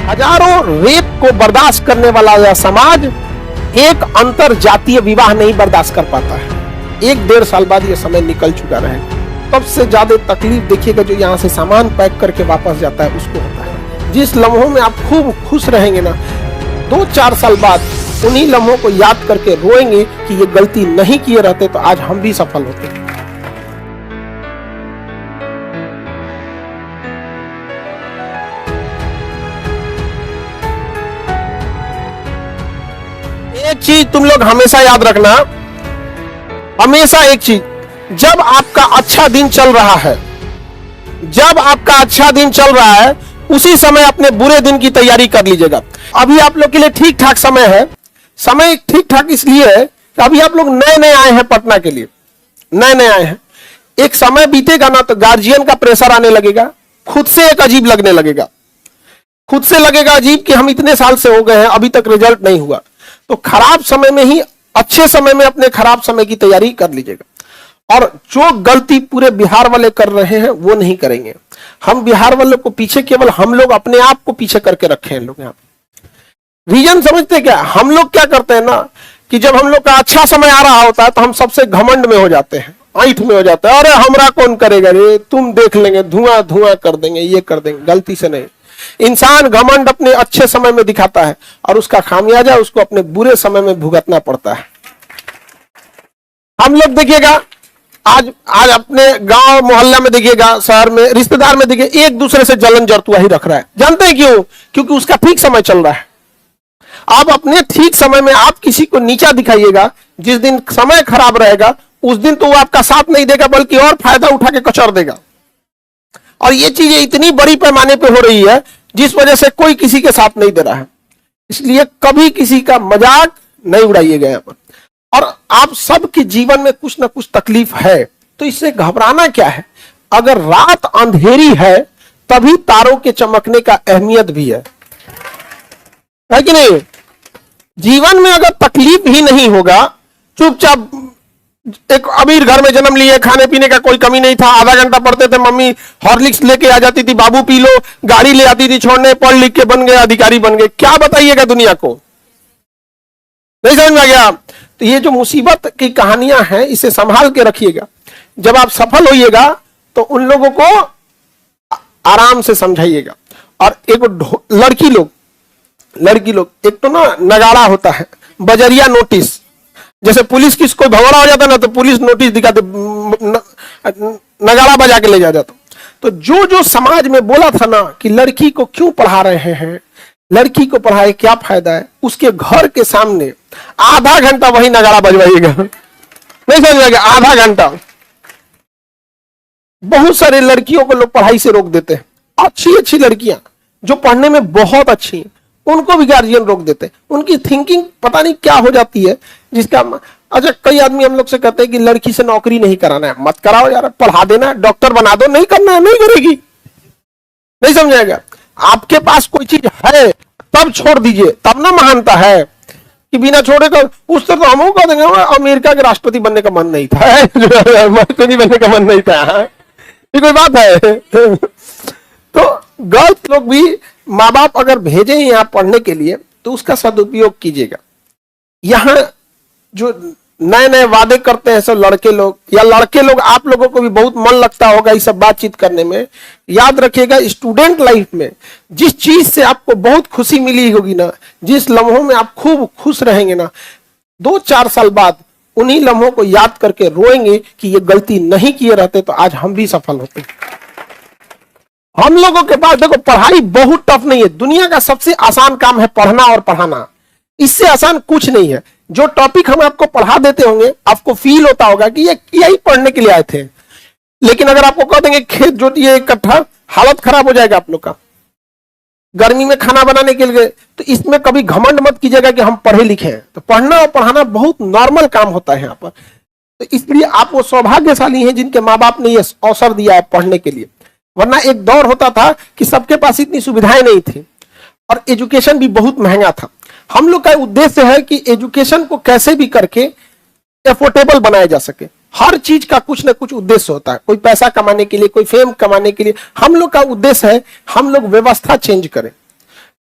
हजारों रेप को बर्दाश्त करने वाला यह समाज एक अंतर जातीय विवाह नहीं बर्दाश्त कर पाता है। 1-1.5 साल बाद यह समय निकल चुका रहेगा। सबसे ज्यादा तकलीफ देखिएगा जो यहाँ से सामान पैक करके वापस जाता है उसको होता है। जिस लम्हों में आप खूब खुश रहेंगे ना, 2-4 साल बाद उन्हीं लम्हों को याद करके रोएंगे कि ये गलती नहीं किए रहते तो आज हम भी सफल होते। एक चीज तुम लोग हमेशा याद रखना, हमेशा एक चीज, जब आपका अच्छा दिन चल रहा है, जब आपका अच्छा दिन चल रहा है उसी समय अपने बुरे दिन की तैयारी कर लीजिएगा। अभी आप लोग के लिए ठीक ठाक समय है। समय ठीक ठाक इसलिए है कि अभी आप लोग नए नए आए हैं पटना के लिए, नए नए आए हैं। एक समय बीतेगा ना तो गार्जियन का प्रेशर आने लगेगा, खुद से एक अजीब लगने लगेगा, खुद से लगेगा अजीब कि हम इतने साल से हो गए हैं अभी तक रिजल्ट नहीं हुआ। तो खराब समय में ही अच्छे समय में अपने खराब समय की तैयारी कर लीजिएगा। और जो गलती पूरे बिहार वाले कर रहे हैं वो नहीं करेंगे। हम बिहार वालों को पीछे केवल हम लोग अपने आप को पीछे करके रखे हैं। लोग यहाँ रीजन समझते क्या, हम लोग क्या करते हैं ना कि जब हम लोग का अच्छा समय आ रहा होता है तो हम सबसे घमंड में हो जाते हैं, ऐठ में हो जाते हैं। अरे हमरा कौन करेगा रे, तुम देख लेंगे, धुआं धुआं कर देंगे, ये कर देंगे। गलती से नहीं, इंसान घमंड अपने अच्छे समय में दिखाता है और उसका खामियाजा उसको अपने बुरे समय में भुगतना पड़ता है। हम लोग देखिएगा आज अपने गांव मोहल्ला में देखिएगा, शहर में, रिश्तेदार में देखिए, एक दूसरे से जलन जरतुआ ही रख रहा है। जानते हैं क्यों? क्योंकि उसका ठीक समय चल रहा है। आप अपने ठीक समय में आप किसी को नीचा दिखाइएगा, जिस दिन समय खराब रहेगा उस दिन तो वो आपका साथ नहीं देगा बल्कि और फायदा उठा के कचर देगा। और ये चीजें इतनी बड़ी पैमाने पे हो रही है जिस वजह से कोई किसी के साथ नहीं दे रहा है। इसलिए कभी किसी का मजाक नहीं उड़ाइएगा यहाँ पर। और आप सबके जीवन में कुछ ना कुछ तकलीफ है तो इससे घबराना क्या है। अगर रात अंधेरी है तभी तारों के चमकने का अहमियत भी है कि नहीं? जीवन में अगर तकलीफ ही नहीं होगा, चुपचाप एक अमीर घर में जन्म लिए, खाने पीने का कोई कमी नहीं था, आधा घंटा पढ़ते थे, मम्मी हॉर्लिक्स लेके आ जाती थी, बाबू पी लो, गाड़ी ले आती थी छोड़ने, पढ़ लिख के बन गए, अधिकारी बन गए, क्या बताइएगा दुनिया को? नहीं समझ में आ गया? तो ये जो मुसीबत की कहानियां हैं इसे संभाल के रखिएगा। जब आप सफल होइएगा तो उन लोगों को आराम से समझाइएगा। और एक लड़की लोग एक तो ना नगाड़ा होता है, बजरिया नोटिस, जैसे पुलिस की कोई भगोड़ा हो जाता ना तो पुलिस नोटिस दिखाते, नगाड़ा बजा के ले जाता। तो जो समाज में बोला था ना कि लड़की को क्यों पढ़ा रहे हैं, लड़की को पढ़ाए क्या फायदा है, उसके घर के सामने आधा घंटा वही नगाड़ा बजवाइएगा। नहीं समझ में? आधा घंटा। बहुत सारे लड़कियों को लोग पढ़ाई से रोक देते हैं। अच्छी लड़कियां जो पढ़ने में बहुत अच्छी हैं उनको भी गार्जियन रोक देते हैं। उनकी थिंकिंग पता नहीं क्या हो जाती है जिसका। अच्छा, कई आदमी हम लोग से कहते हैं कि लड़की से नौकरी नहीं कराना है। मत कराओ यार, पढ़ा देना, डॉक्टर बना दो, नहीं करना है, नहीं करेगी। नहीं समझाएगा? आपके पास कोई चीज है तब छोड़ दीजिए, तब ना महानता है कि बिना छोड़े कर। उस तरह तो हम कह देंगे अमेरिका के राष्ट्रपति बनने का मन नहीं था, राष्ट्रपति बनने का मन नहीं था। ये कोई बात है? तो गर्ल्स लोग भी, माँ बाप अगर भेजे यहाँ पढ़ने के लिए तो उसका सदुपयोग कीजिएगा। यहाँ जो नए नए वादे करते हैं सब लड़के लोग, आप लोगों को भी बहुत मन लगता होगा इस सब बातचीत करने में। याद रखिएगा, स्टूडेंट लाइफ में जिस चीज से आपको बहुत खुशी मिली होगी ना, जिस लम्हों में आप खूब खुश रहेंगे ना, 2-4 साल बाद उन्हीं लम्हों को याद करके रोएंगे कि ये गलती नहीं किए रहते तो आज हम भी सफल होते। हम लोगों के पास देखो, पढ़ाई बहुत टफ नहीं है। दुनिया का सबसे आसान काम है पढ़ना और पढ़ाना। इससे आसान कुछ नहीं है। जो टॉपिक हम आपको पढ़ा देते होंगे आपको फील होता होगा कि ये यही पढ़ने के लिए आए थे। लेकिन अगर आपको कह देंगे खेत जोतिए इकट्ठा, हालत खराब हो जाएगा आप लोग का। गर्मी में खाना बनाने के लिए, तो इसमें कभी घमंड मत कीजिएगा कि हम पढ़े लिखे हैं। तो पढ़ना और पढ़ाना बहुत नॉर्मल काम होता है यहाँ पर। तो इसलिए आप वो सौभाग्यशाली हैं जिनके माँ बाप ने ये अवसर दिया है पढ़ने के लिए। वरना एक दौर होता था कि सबके पास इतनी सुविधाएं नहीं थी और एजुकेशन भी बहुत महंगा था। हम लोग का उद्देश्य है कि एजुकेशन को कैसे भी करके एफोर्डेबल बनाया जा सके। हर चीज का कुछ ना कुछ उद्देश्य होता है, कोई पैसा कमाने के लिए, कोई फेम कमाने के लिए। हम लोग का उद्देश्य है हम लोग व्यवस्था चेंज करें।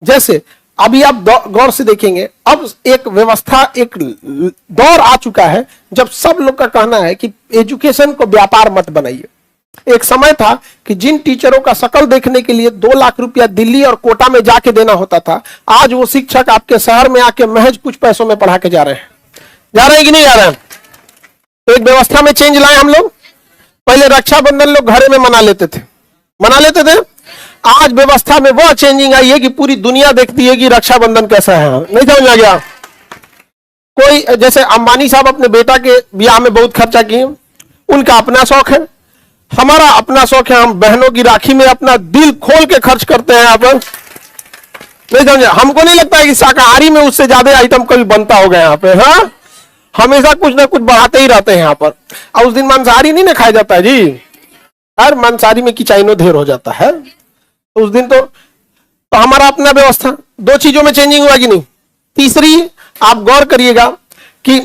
जैसे अभी आप गौर से देखेंगे, अब एक व्यवस्था, एक दौर आ चुका है जब सब लोग का कहना है कि एजुकेशन को व्यापार मत बनाइए। एक समय था कि जिन टीचरों का शकल देखने के लिए 2 लाख रुपया दिल्ली और कोटा में जाके देना होता था, आज वो शिक्षक आपके शहर में आके महज कुछ पैसों में पढ़ा के जा रहे हैं। जा रहे हैं कि नहीं जा रहे हैं? तो एक व्यवस्था में चेंज लाए हम लोग। पहले रक्षाबंधन लोग घरे में मना लेते थे। आज व्यवस्था में वह चेंजिंग आई है कि पूरी दुनिया देखती है कि रक्षाबंधन कैसा है। नहीं समझ आ गया? कोई जैसे अंबानी साहब अपने बेटा के ब्याह में बहुत खर्चा किए, उनका अपना शौक है, हमारा अपना शौक है। हम बहनों की राखी में अपना दिल खोल के खर्च करते हैं यहाँ पर। नहीं समझे? हमको नहीं लगता है कि शाकाहारी में उससे ज्यादा आइटम कभी बनता होगा यहाँ पे। हाँ, हमेशा कुछ ना कुछ बढ़ाते ही रहते हैं यहाँ पर। और उस दिन मांसाहारी नहीं ना खाया जाता है जी, हर मांसाहारी में किचाइनो ढेर हो जाता है उस दिन। तो हमारा अपना व्यवस्था। 2 चीजों में चेंजिंग हुआ कि नहीं? तीसरी, आप गौर करिएगा कि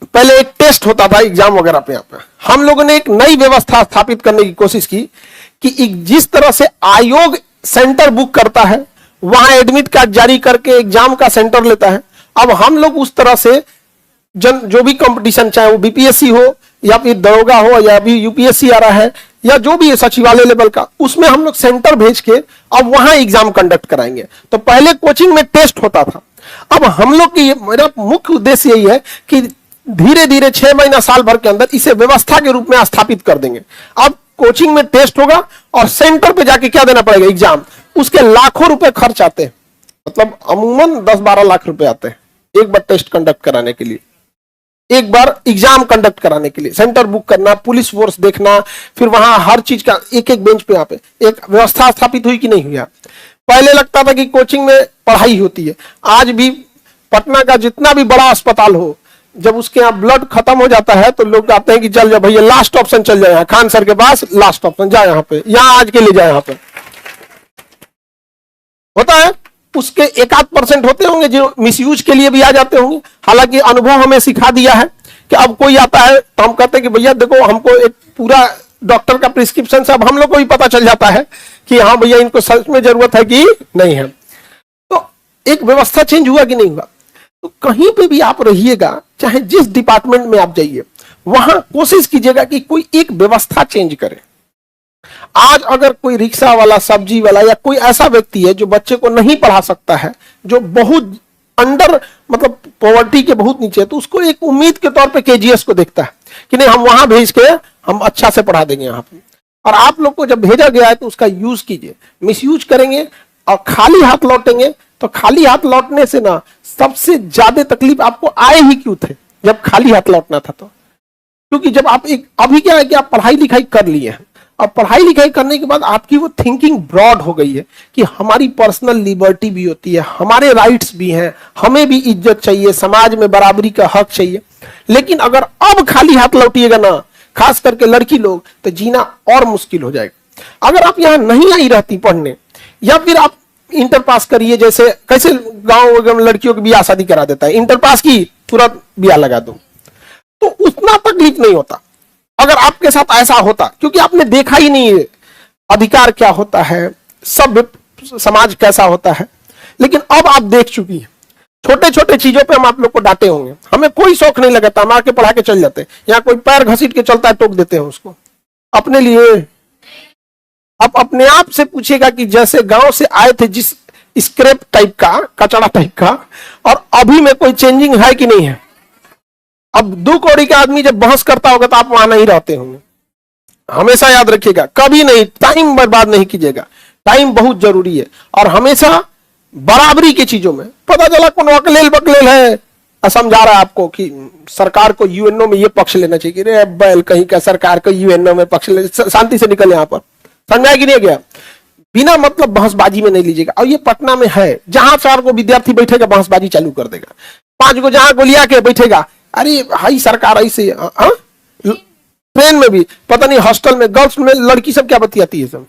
पहले एक टेस्ट होता था एग्जाम वगैरह पे। यहाँ पे हम लोगों ने एक नई व्यवस्था स्थापित करने की कोशिश की कि जिस तरह से आयोग सेंटर बुक करता है, वहां एडमिट कार्ड जारी करके एग्जाम का सेंटर लेता है, अब हम लोग उस तरह से जो भी कंपटीशन, चाहे वो बीपीएससी हो या फिर दरोगा हो या अभी यूपीएससी आ रहा है या जो भी है सचिवालय लेवल का, उसमें हम लोग सेंटर भेज के अब वहां एग्जाम कंडक्ट कराएंगे। तो पहले कोचिंग में टेस्ट होता था, अब हम लोग की मेरा मुख्य उद्देश्य यही है कि धीरे धीरे 6 महीना साल भर के अंदर इसे व्यवस्था के रूप में स्थापित कर देंगे। अब कोचिंग में टेस्ट होगा और सेंटर पे जाके क्या देना पड़ेगा? एग्जाम। उसके लाखों रुपए खर्च आते हैं, मतलब अमूमन 10-12 लाख रुपए आते हैं एक बार टेस्ट कंडक्ट कराने के लिए, एक बार एग्जाम कंडक्ट कराने के लिए। सेंटर बुक करना, पुलिस फोर्स देखना, फिर वहां हर चीज का एक बेंच पे यहाँ पे एक व्यवस्था स्थापित हुई कि नहीं हुई? पहले लगता था कि कोचिंग में पढ़ाई होती है। आज भी पटना का जितना भी बड़ा अस्पताल हो, जब उसके यहाँ ब्लड खत्म हो जाता है तो लोग कहते हैं कि चल जा भैया, लास्ट ऑप्शन चल जाए खान सर के पास, लास्ट ऑप्शन जा यहाँ पे, यहाँ आज के लिए जाए। यहाँ पे होता है, उसके 1-8% होते होंगे जो मिसयूज के लिए भी आ जाते होंगे। हालांकि अनुभव हमें सिखा दिया है कि अब कोई आता है तो हम कहते हैं कि भैया देखो, हमको एक पूरा डॉक्टर का प्रिस्क्रिप्शन से अब हम लोग को भी पता चल जाता है कि हाँ भैया इनको सच में जरूरत है कि नहीं है। तो एक व्यवस्था चेंज हुआ कि नहीं हुआ? तो कहीं पे भी आप रहिएगा, चाहे जिस डिपार्टमेंट में आप जाइए, वहां कोशिश कीजिएगा कि कोई एक व्यवस्था चेंज करे। आज अगर कोई रिक्शा वाला, सब्जी वाला या कोई ऐसा व्यक्ति है जो बच्चे को नहीं पढ़ा सकता है, जो बहुत अंडर मतलब पॉवर्टी के बहुत नीचे है, तो उसको एक उम्मीद के तौर पे केजीएस को देखता है कि नहीं हम वहां भेज के हम अच्छा से पढ़ा देंगे यहाँ पे। और आप लोग को जब भेजा गया है तो उसका यूज कीजिए। मिसयूज करेंगे और खाली हाथ लौटेंगे तो खाली हाथ लौटने से ना सबसे ज्यादा तकलीफ आपको आए ही क्यों थे जब खाली हाथ लौटना था। तो क्योंकि जब आप एक अभी क्या है कि आप पढ़ाई लिखाई कर लिए हैं, अब पढ़ाई लिखाई करने के बाद आपकी वो थिंकिंग ब्रॉड हो गई है कि हमारी पर्सनल लिबर्टी भी होती है, हमारे राइट्स भी हैं, हमें भी इज्जत चाहिए, समाज में बराबरी का हक चाहिए। लेकिन अगर अब खाली हाथ लौटिएगा ना, खास करके लड़की लोग, तो जीना और मुश्किल हो जाएगा। अगर आप यहाँ नहीं आई रहती पढ़ने, या फिर आप इंटर पास करिए, जैसे कैसे गांव में लड़कियों की ब्याह शादी करा देता है, इंटर पास की तुरंत ब्याह लगा दो, तो उतना तकलीफ नहीं होता अगर आपके साथ ऐसा होता, क्योंकि आपने देखा ही नहीं है अधिकार क्या होता है, सब समाज कैसा होता है। लेकिन अब आप देख चुकी हैं, छोटे छोटे चीजों पे हम आप लोग को डांटे होंगे, हमें कोई शौक नहीं लगाता, हम आके पढ़ा के चल जाते हैं। यहाँ कोई पैर घसीट के चलता है, टोक देते हैं उसको अपने लिए। अब अपने आप से पूछेगा कि जैसे गांव से आए थे जिस स्क्रैप टाइप का, कचड़ा टाइप का, और अभी में कोई चेंजिंग है कि नहीं है? अब 2 कौड़ी का आदमी जब बहस करता होगा तो आप वहां नहीं रहते होंगे। हमेशा याद रखिएगा, कभी नहीं टाइम बर्बाद नहीं कीजिएगा, टाइम बहुत जरूरी है। और हमेशा बराबरी की चीजों में, पता चला कौन अकलेल बकलेल है समझा रहा है आपको कि सरकार को यूएनओ में ये पक्ष लेना चाहिए, रे बैल कहीं का सरकार को यूएनओ में पक्ष ले, शांति से निकल यहाँ पर। समझाया कि नहीं गया? बिना मतलब बहसबाजी में नहीं लीजिएगा। और ये पटना में है, जहां 4 को विद्यार्थी बैठेगा बहसबाजी चालू कर देगा, 5 को जहां गोलिया के बैठेगा, अरे हाई सरकार ऐसे। ट्रेन में भी पता नहीं, हॉस्टल में गर्ल्स में लड़की सब क्या बतियाती है, सब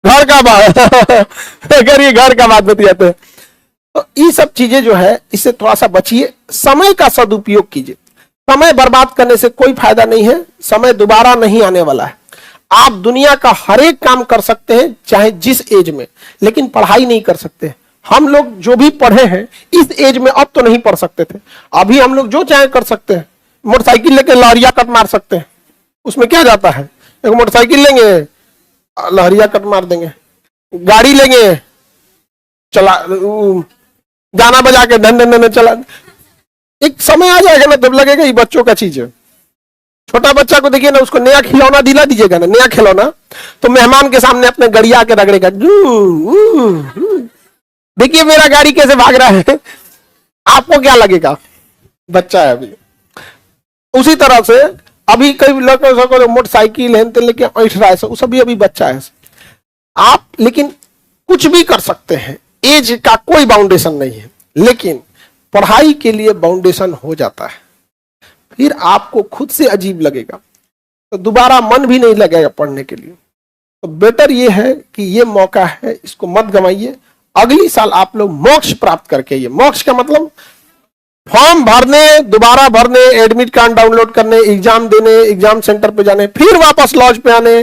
घर का बात अगर ये घर का बात बतियाते हैं। तो ये सब चीजें जो है इससे थोड़ा सा बचिए, समय का सदुपयोग कीजिए। समय बर्बाद करने से कोई फायदा नहीं है, समय दोबारा नहीं आने वाला है। आप दुनिया का हर एक काम कर सकते हैं चाहे जिस एज में, लेकिन पढ़ाई नहीं कर सकते। हम लोग जो भी पढ़े हैं इस एज में अब तो नहीं पढ़ सकते थे, अभी हम लोग जो चाहे कर सकते हैं। मोटरसाइकिल लेके लहरिया कट मार सकते हैं, उसमें क्या जाता है? एक मोटरसाइकिल लेंगे लहरिया कट मार देंगे, गाड़ी लेंगे चला गाना बजा के ढन ढन ढन चला। एक समय आ जाएगा ना तब लगेगा ये बच्चों का चीज है। छोटा बच्चा को देखिए ना, उसको नया खिलौना दिला दीजिएगा ना, नया खिलौना, तो मेहमान के सामने अपने गड़िया के रगड़ेगा। देखिए मेरा गाड़ी कैसे भाग रहा है, आपको क्या लगेगा? बच्चा है अभी। उसी तरह से अभी कई लड़के मोटरसाइकिल है लेके ऐठ रहा है, वो सभी अभी बच्चा है। आप लेकिन कुछ भी कर सकते हैं, एज का कोई बाउंडेशन नहीं है, लेकिन पढ़ाई के लिए बाउंडेशन हो जाता है, फिर आपको खुद से अजीब लगेगा, तो दोबारा मन भी नहीं लगेगा पढ़ने के लिए। तो बेटर ये है कि ये मौका है, इसको मत गंवाइए। अगली साल आप लोग मोक्ष प्राप्त करके, ये मोक्ष का मतलब फॉर्म भरने, दोबारा भरने, एडमिट कार्ड डाउनलोड करने, एग्जाम देने, एग्जाम सेंटर पे जाने, फिर वापस लॉज पे आने,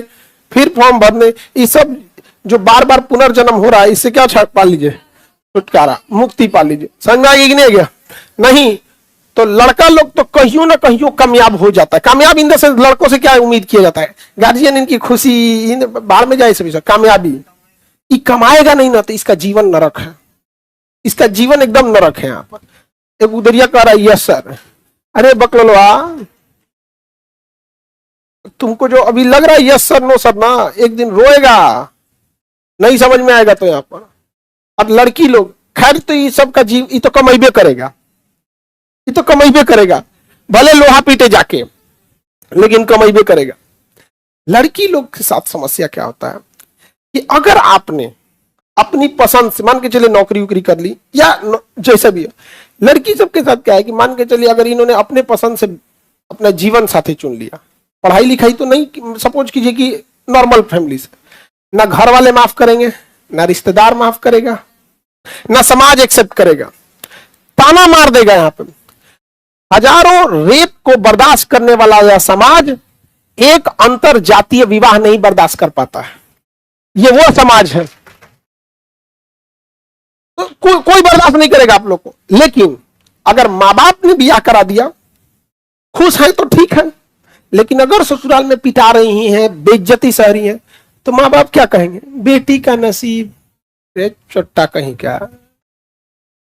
फिर फॉर्म भरने, ये सब जो बार बार पुनर्जन्म हो रहा है, इससे क्या पा लीजिए? छुटकारा, मुक्ति पा लीजिए। समझ में आ गया कि नहीं गया? नहीं तो लड़का लोग तो कहीं ना कहीं कामयाब हो जाता है। कामयाब इन द सेंस लड़कों से क्या उम्मीद किया जाता है? गार्जियन इनकी खुशी बाहर में जाए, सभी कामयाबी। ये कमाएगा नहीं ना तो इसका जीवन नरक है, इसका जीवन एकदम नरक है। यहाँ पर एक उदरिया कह रहा है यस सर, अरे बकलवा तुमको जो अभी लग रहा है यस सर नो सर ना, एक दिन रोएगा, नहीं समझ में आएगा। तो यहाँ पर अब लड़की लोग खैर तो ये सब का जीव, ये तो कमाइबे करेगा, ये तो कमाइबे करेगा, भले लोहा पीटे जाके, लेकिन कमाइबे करेगा। लड़की लोग के साथ समस्या क्या होता है कि अगर आपने अपनी पसंद से मान के चले नौकरी उकरी कर ली या जैसा भी हो, लड़की सबके साथ क्या है कि मान के चलिए अगर इन्होंने अपने पसंद से अपना जीवन साथी चुन लिया, पढ़ाई लिखाई तो नहीं, सपोज कीजिए कि नॉर्मल फैमिली से, ना घर वाले माफ करेंगे, ना रिश्तेदार माफ करेगा, ना समाज एक्सेप्ट करेगा, ताना मार देगा। यहाँ पे हजारों रेप को बर्दाश्त करने वाला यह समाज एक अंतर जातीय विवाह नहीं बर्दाश्त कर पाता है। ये वो समाज है, तो कोई बर्दाश्त नहीं करेगा आप लोग को। लेकिन अगर माँ बाप ने ब्याह करा दिया, खुश है तो ठीक है, लेकिन अगर ससुराल में पिटा रही हैं, बेइज्जती सह रही हैं, तो माँ बाप क्या कहेंगे? बेटी का नसीब रे चट्टा कहीं क्या,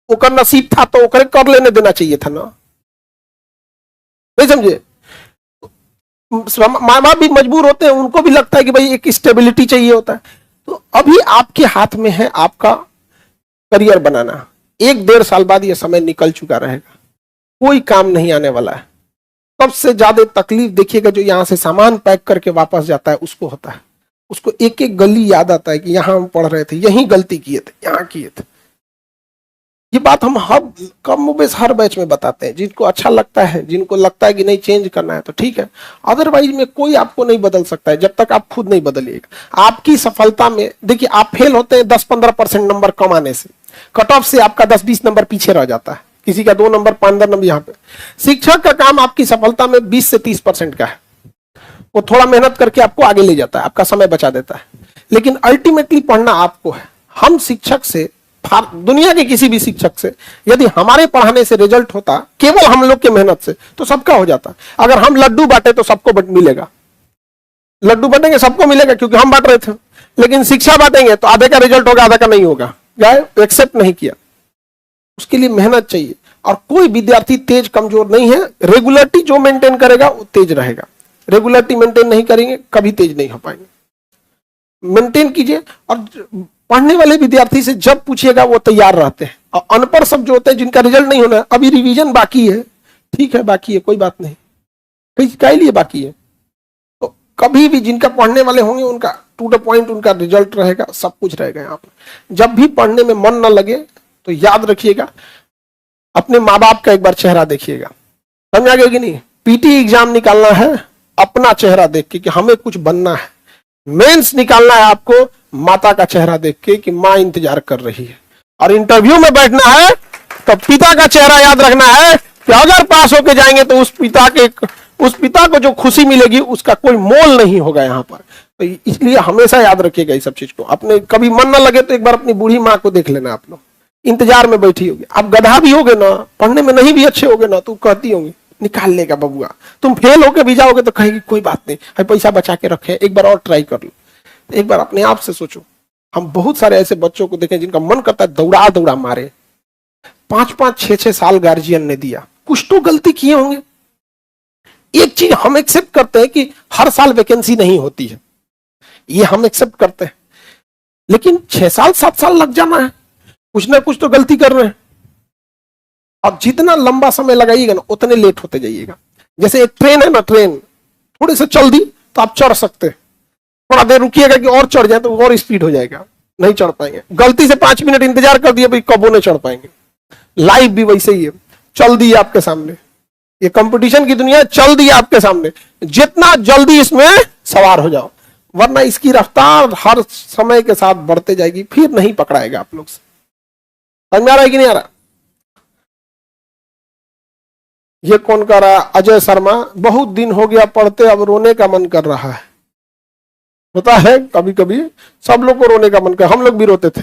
ओकर नसीब था तो ओकरे कर लेने देना चाहिए था ना, नहीं समझे? माँ बाप भी मजबूर होते हैं, उनको भी लगता है कि भाई एक स्टेबिलिटी चाहिए होता है। तो अभी आपके हाथ में है आपका करियर बनाना, 1-1.5 साल बाद यह समय निकल चुका रहेगा, कोई काम नहीं आने वाला है। सबसे ज्यादा तकलीफ देखिएगा जो यहां से सामान पैक करके वापस जाता है उसको होता है, उसको एक एक गली याद आता है कि यहां हम पढ़ रहे थे, यहीं गलती किए थे, यहां किए थे। ये बात हम हर बैच में बताते हैं, जिनको अच्छा लगता है, जिनको लगता है कि नहीं चेंज करना है तो ठीक है, अदरवाइज में कोई आपको नहीं बदल सकता है जब तक आप खुद नहीं बदलिएगा। आपकी सफलता में देखिए, आप फेल होते हैं 10-15% नंबर कम आने से, कट ऑफ से आपका 10-20 नंबर पीछे रह जाता है, किसी का 2 नंबर 5 नंबर। यहाँ पे शिक्षक का काम आपकी सफलता में 20 से 30% का है, वो थोड़ा मेहनत करके आपको आगे ले जाता है, आपका समय बचा देता है, लेकिन अल्टीमेटली पढ़ना आपको है। हम शिक्षक से, दुनिया के किसी भी शिक्षक से यदि हमारे पढ़ाने से रिजल्ट होता केवल हम लोग के मेहनत से, तो सबका हो जाता। अगर हम लड्डू बांटे तो सबको मिलेगा, लड्डू बांटेंगे सबको मिलेगा क्योंकि हम बांट रहे थे, लेकिन शिक्षा बांटेंगे तो आधे का रिजल्ट होगा, आधा का नहीं होगा। एक्सेप्ट नहीं किया, उसके लिए मेहनत चाहिए। और कोई विद्यार्थी तेज कमजोर नहीं है, रेगुलरिटी जो मेंटेन करेगा वो तेज रहेगा, रेगुलरिटी मेंटेन नहीं करेंगे कभी तेज नहीं हो पाएंगे। मेंटेन कीजिए, और पढ़ने वाले विद्यार्थी से जब पूछिएगा वो तैयार रहते हैं। और अनपढ़ सब जो होते हैं जिनका रिजल्ट नहीं होना है, अभी रिवीजन बाकी है, ठीक है बाकी है, कोई बात नहीं, कई लिए बाकी है, तो कभी भी जिनका पढ़ने वाले होंगे उनका टू द पॉइंट उनका रिजल्ट रहेगा, सब कुछ रहेगा। यहाँ पर जब भी पढ़ने में मन न लगे तो याद रखिएगा, अपने माँ बाप का एक बार चेहरा देखिएगा, समझ आ गया कि नहीं? पीटी एग्जाम निकालना है अपना चेहरा देख के कि हमें कुछ बनना है, मेंस निकालना है आपको माता का चेहरा देख के कि माँ इंतजार कर रही है, और इंटरव्यू में बैठना है तो पिता का चेहरा याद रखना है कि अगर पास होके जाएंगे तो उस पिता को जो खुशी मिलेगी उसका कोई मोल नहीं होगा यहाँ पर। तो इसलिए हमेशा याद रखिएगा इस सब चीज को। अपने कभी मन ना लगे तो एक बार अपनी बूढ़ी माँ को देख लेना, आप लोग इंतजार में बैठी होगी। आप गधा भी होगे ना, पढ़ने में नहीं भी अच्छे होगे ना, तो कहती होंगी निकाल लेगा बबुआ। तुम फेल होके भी जाओगे तो कहेगी कोई बात नहीं, है पैसा बचा के रखे, एक बार और ट्राई कर लो। तो एक बार अपने आप से सोचो, हम बहुत सारे ऐसे बच्चों को देखें जिनका मन करता है दौड़ा दौड़ा मारे। 5-5, 6-6 साल गार्जियन ने दिया, कुछ तो गलती किए होंगे। एक चीज हम एक्सेप्ट करते हैं कि हर साल वैकेंसी नहीं होती है, ये हम एक्सेप्ट करते हैं, लेकिन 6 साल 7 साल लग जाना है, कुछ ना कुछ तो गलती कर रहे हैं। अब जितना लंबा समय लगाइएगा ना उतने लेट होते जाइएगा। जैसे एक ट्रेन है ना, ट्रेन थोड़ी सी चल दी तो आप चढ़ सकते हैं, थोड़ा देर रुकिएगा कि और चढ़ जाए तो और स्पीड हो जाएगा, नहीं चढ़ पाएंगे। गलती से 5 मिनट इंतजार कर दिया भाई, कबो नहीं चढ़ पाएंगे। लाइफ भी वैसे ही है, चल दी आपके सामने, ये कंपटीशन की दुनिया चल दी आपके सामने, जितना जल्दी इसमें सवार हो जाओ, वरना इसकी रफ्तार हर समय के साथ बढ़ते जाएगी, फिर नहीं पकड़ाएगा आप लोग से। समझ में आ रहा है कि नहीं आ रहा? ये कौन कर रहा? अजय शर्मा, बहुत दिन हो गया पढ़ते, अब रोने का मन कर रहा है। होता है कभी कभी, सब लोग को रोने का मन कर, हम लोग भी रोते थे।